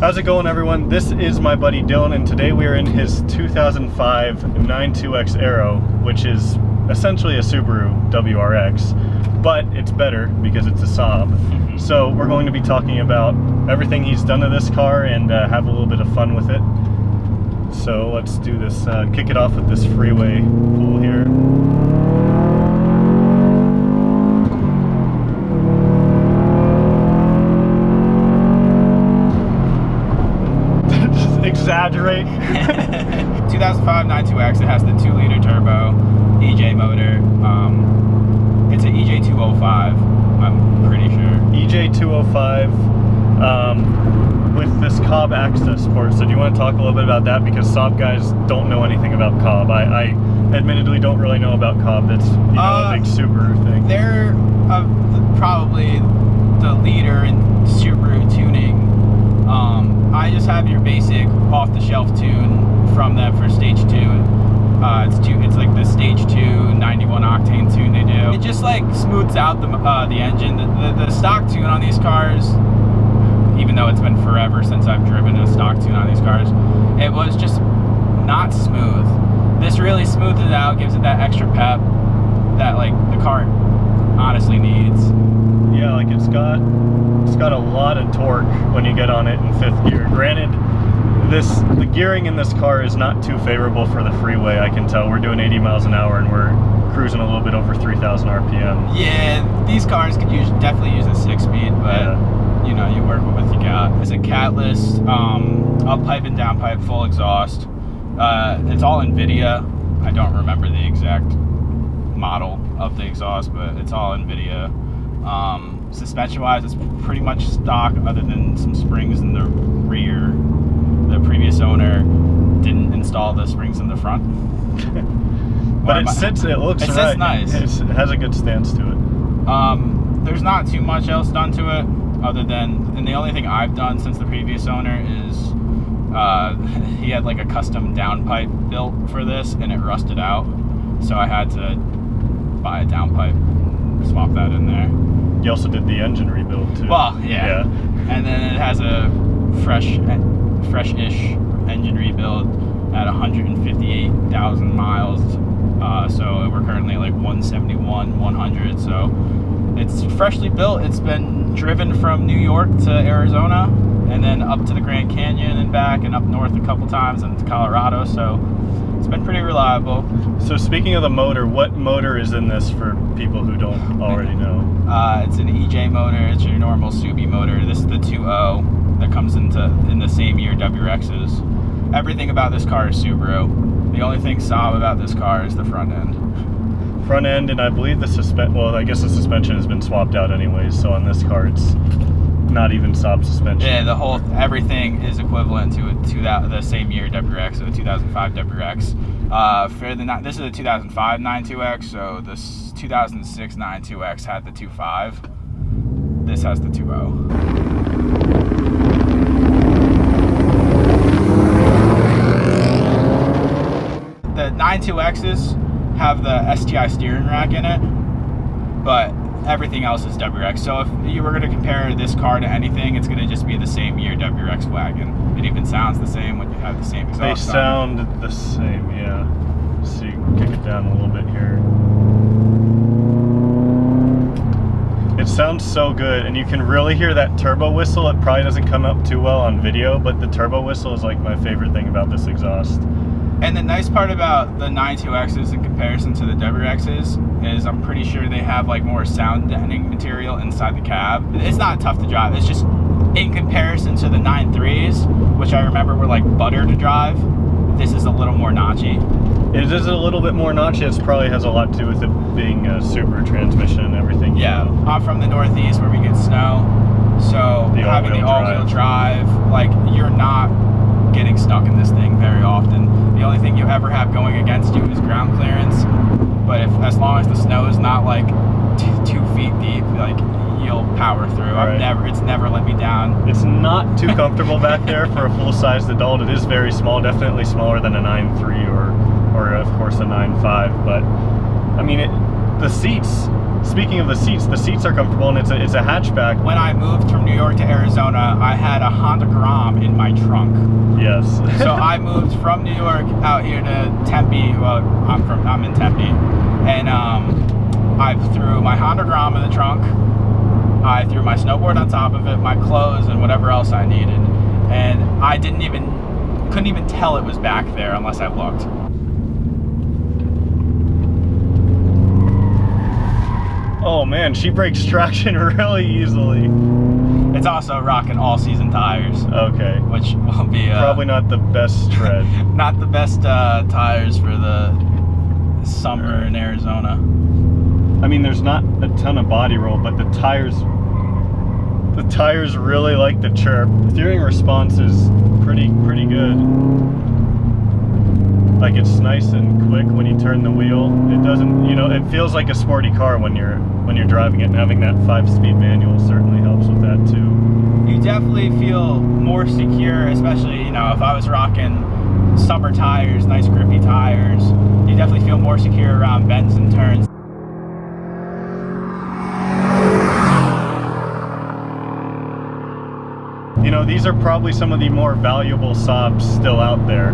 How's it going, everyone? This is my buddy Dylan, and today we are in his 2005 92X Aero, which is essentially a Subaru WRX, but it's better because it's a Saab. So we're going to be talking about everything he's done to this car and have a little bit of fun with it. So let's do this, kick it off with this freeway pool here. Exaggerate. 2005 92X, it has the 2-liter turbo EJ motor. It's an EJ205, I'm pretty sure. EJ205 with this Cobb access port. So do you want to talk a little bit about that? Because Saab guys don't know anything about Cobb. I admittedly don't really know about Cobb. That's a big Subaru thing. They're probably the leader in Subaru tuning. I just have your basic off-the-shelf tune from them for stage 2. It's like the stage 2 91 octane tune they do. It just like smooths out the engine. The stock tune on these cars, even though it's been forever since I've driven a stock tune on these cars, it was just not smooth. This really smooths it out, gives it that extra pep that like the car honestly needs. Yeah, like it's got a lot of torque when you get on it in 5th gear. Granted, the gearing in this car is not too favorable for the freeway. I can tell we're doing 80 miles an hour and we're cruising a little bit over 3,000 RPM. Yeah, these cars could definitely use a 6-speed, but yeah, you know, you work with what you got. It's a catless, up pipe and down pipe, full exhaust. It's all NVIDIA. I don't remember the exact model of the exhaust, but it's all NVIDIA. Suspension wise, it's pretty much stock other than some springs in the rear. The previous owner didn't install the springs in the front. But it sits nice. It has a good stance to it. There's not too much else done to it other than, and the only thing I've done since the previous owner is he had like a custom downpipe built for this and it rusted out. So I had to buy a downpipe and swap that in there. You also did the engine rebuild too. Well, yeah. And then it has a fresh-ish engine rebuild at 158,000 miles. So we're currently like 171, 100. So it's freshly built. It's been driven from New York to Arizona and then up to the Grand Canyon and back and up north a couple times and to Colorado. So it's been pretty reliable. So speaking of the motor, what motor is in this for people who don't already know? It's an EJ motor. It's your normal Subi motor. This is the 2.0 that comes in the same year WRXs. Everything about this car is Subaru. The only thing Saab about this car is the front end. Front end, and I believe well, I guess the suspension has been swapped out anyways, so on this car it's not even Saab suspension. Yeah, everything is equivalent to the same year WRX, so the 2005 WRX. This is a 2005 92X, so this 2006 92X had the 2.5. This has the 2.0. The 92Xs have the STI steering rack in it, but everything else is WRX. So if you were going to compare this car to anything, it's going to just be the same year WRX wagon. It even sounds the same when you have the same exhaust. They sound the same, yeah. So you can kick it down a little bit here. It sounds so good, and you can really hear that turbo whistle. It probably doesn't come up too well on video, but the turbo whistle is like my favorite thing about this exhaust. And the nice part about the 92Xs in comparison to the WRXs is I'm pretty sure they have like more sound deadening material inside the cab. It's not tough to drive. It's just in comparison to the 93s, which I remember were like butter to drive, this is a little more notchy. It is a little bit more notchy. It probably has a lot to do with it being a Subaru transmission and everything. Yeah, I'm from the Northeast where we get snow, so having the all-wheel drive, like you're not getting stuck in this thing very often. The only thing you ever have going against you is ground clearance, but as long as the snow is not like 2 feet deep, like you'll power through. Right. It's never let me down. It's not too comfortable back there for a full-sized adult. It is very small, definitely smaller than a 9.3 or of course a 9.5, but I mean the seats speaking of the seats are comfortable, and it's a hatchback. When I moved from New York to Arizona, I had a Honda Grom in my trunk. Yes. So I moved from New York out here to Tempe. Well, I'm in Tempe, and I threw my Honda Grom in the trunk. I threw my snowboard on top of it, my clothes, and whatever else I needed, and I couldn't even tell it was back there unless I looked. Oh man, she breaks traction really easily. It's also rocking all-season tires. Okay. Which will be probably not the best tread. Not the best tires for the summer in Arizona. I mean, there's not a ton of body roll, but the tires really like the chirp. Steering response is pretty good. Like, it's nice and quick when you turn the wheel. It doesn't, you know, it feels like a sporty car when you're driving it, and having that 5-speed manual certainly helps with that too. You definitely feel more secure, especially, you know, if I was rocking summer tires, nice grippy tires, you definitely feel more secure around bends and turns. You know, these are probably some of the more valuable Saabs still out there,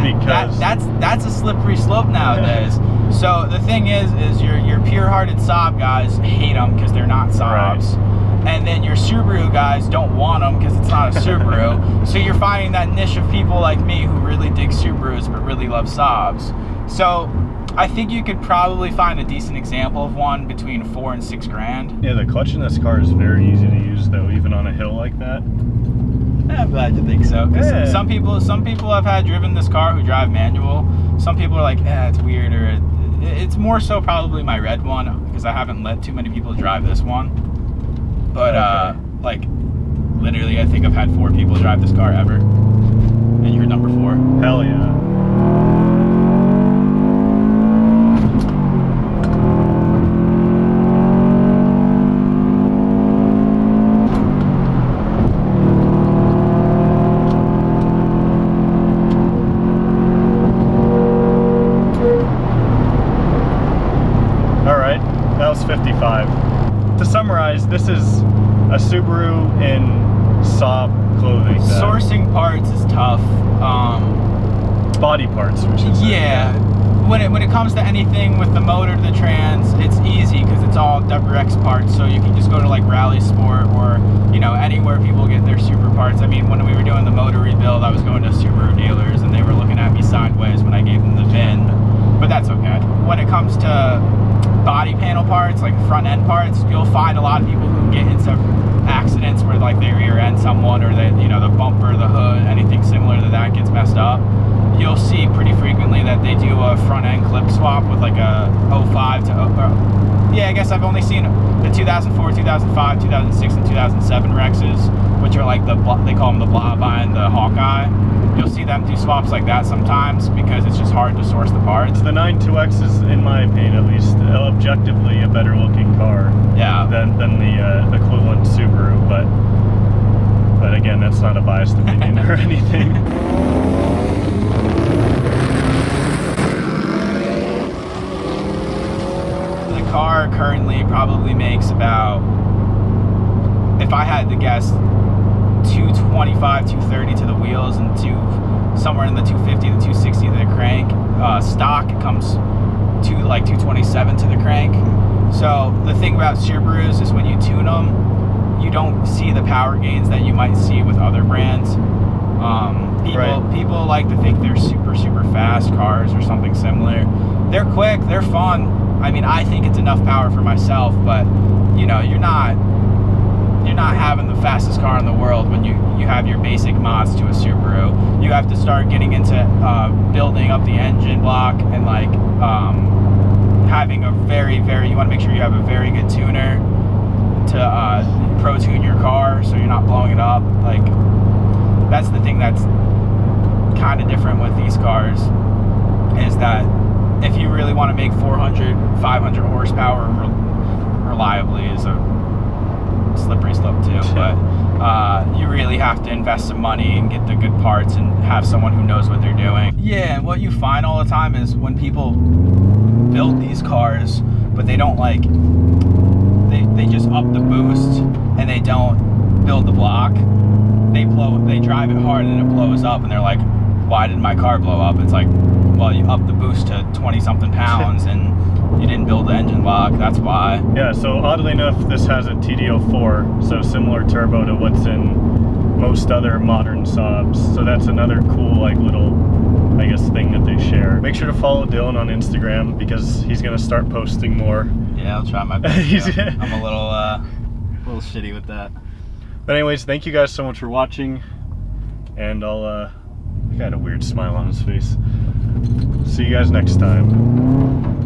because that's a slippery slope nowadays. So the thing is your pure-hearted Saab guys hate them because they're not Saabs, right. And then your Subaru guys don't want them because it's not a Subaru. So you're finding that niche of people like me who really dig Subarus but really love Saabs. So I think you could probably find a decent example of one between $4,000 and $6,000. Yeah, the clutch in this car is very easy to use though, even on a hill like that. I'm glad you think so. Yeah. Some people I've had driven this car who drive manual. Some people are like, it's weird, or it's more so probably my red one, because I haven't let too many people drive this one. But okay. like literally, I think I've had 4 people drive this car ever, and you're number 4. Hell yeah. Alright, that was 55. To summarize, this is a Subaru in Saab clothing. Sourcing parts is tough. Body parts, we should say. Yeah. When it comes to anything with the motor, the trans, it's easy because it's all WX parts, so you can just go to like Rally Sport or, you know, anywhere people get their Subaru parts. I mean, when we were doing the motor rebuild, I was going to Subaru dealers and they were looking at me sideways when I gave them the VIN, but that's okay. When it comes to body panel parts, like front end parts, you'll find a lot of people who get into accidents where like they rear end someone, or they, you know, the bumper, the hood, anything similar to that gets messed up. You'll see pretty frequently that they do a front end clip swap with like a 05 to yeah, I guess I've only seen the 2004, 2005, 2006, and 2007 Rexes, which are like they call them the Blaubein and the Hawkeye. You'll see them do swaps like that sometimes because it's just hard to source the parts. The 92X is, in my opinion at least, objectively a better looking car, yeah, than the equivalent Subaru, but again, that's not a biased opinion or anything. The car currently probably makes about, if I had to guess, 225, 230 to the wheels, and somewhere in the 250 to 260 to the crank. Stock, it comes to like 227 to the crank. So the thing about Subarus is when you tune them, you don't see the power gains that you might see with other brands. People like to think they're super fast cars or something similar. They're quick, they're fun. I mean, I think it's enough power for myself, but you know, you're not having the fastest car in the world when you have your basic mods to a Subaru. You have to start getting into building up the engine block and like having a very, you want to make sure you have a very good tuner to pro tune your car so you're not blowing it up. Like, that's the thing that's kind of different with these cars, is that if you really want to make 400, 500 horsepower reliably, is a slippery slope too. But you really have to invest some money and get the good parts and have someone who knows what they're doing. Yeah, and what you find all the time is when people build these cars, but they don't like, they just up the boost and they don't build the block. They drive it hard and it blows up, and they're like, why did my car blow up? It's like, well, you upped the boost to 20 something pounds and you didn't build the engine block, that's why. Yeah, so oddly enough, this has a TD04, so similar turbo to what's in most other modern Saabs. So that's another cool, like, little, I guess, thing that they share. Make sure to follow Dylan on Instagram because he's gonna start posting more. Yeah, I'll try my best. I'm a little shitty with that. But anyways, thank you guys so much for watching, and I got a weird smile on his face. See you guys next time.